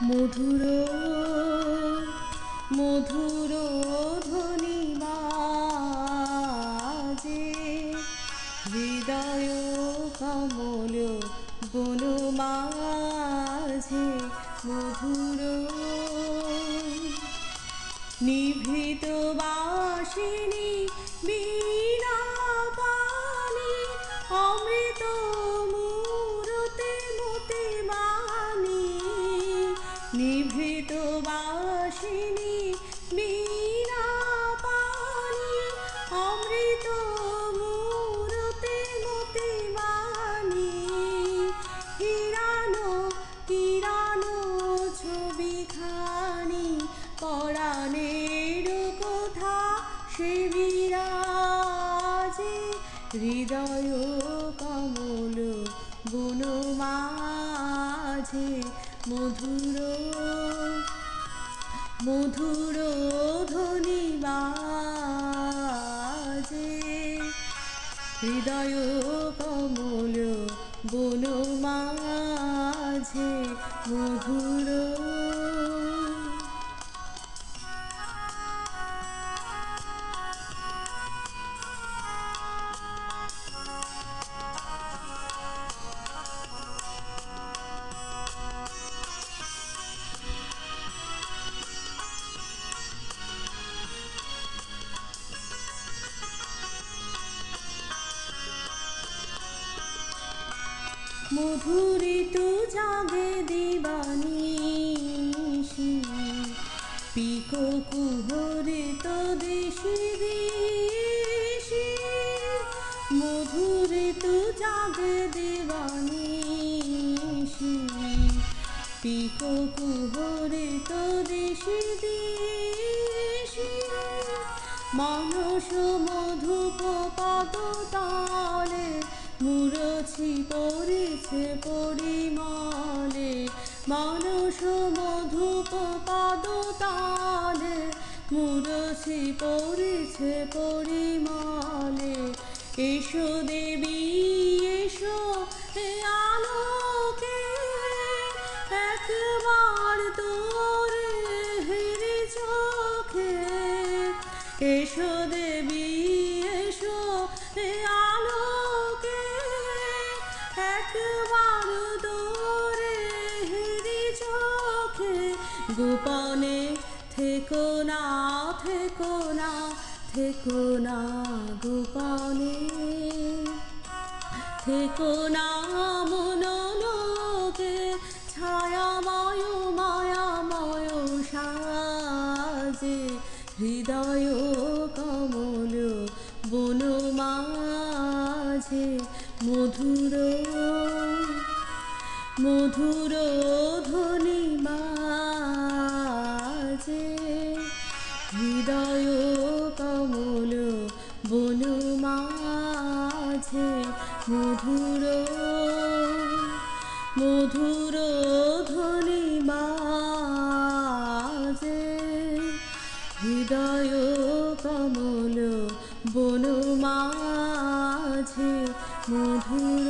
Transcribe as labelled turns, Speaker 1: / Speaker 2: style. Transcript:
Speaker 1: মধুর মধুর ধ্বনি বাজে হৃদয় কমল বন মাঝে মধুর নিভৃত বাসিনী বীণা পানি অমৃত মূরতে মতি মানি নিভৃত বাসিনী বীণা পানি অমৃত মূরতে মতি মানি কিরানো কিরানো ছবিখানি পরাণের কথা সে বিরাজে হৃদয় কমল বন মাঝে মধুর মধুর ধ্বনি বাজে হৃদয় কমল বন মাঝে মধুর মধুরিত জাগে দিবানিশি পিকো কুহরিত দেশি দেশি মধুরিত জাগে দিবানিশি পিকো কুহরিত দেশি দেশি মানস মধুপ পদ তালে মুরছি পড়েছে পরিমলে মানস মধুপ পাদ তালে মুরছি পড়েছে পরিমলে এসো দেবী এসো হে আলোকে একবার তোরে হেরে চোখে এসো দেবী এসো হে আলোকে একবার তোরে হেরি চোখে গোপনে থেকো না থেকো না থেকো না গোপনে থেকো না মনোলোকে ছায়াময় মায়াময় সাজে হৃদয় কমল বন মাঝে মধুর মধুর ধ্বনি বাজে হৃদয় কমল বন মাঝে মধুর মধুর ধ্বনি বাজে হৃদয় কমল বন মাঝে মধুর।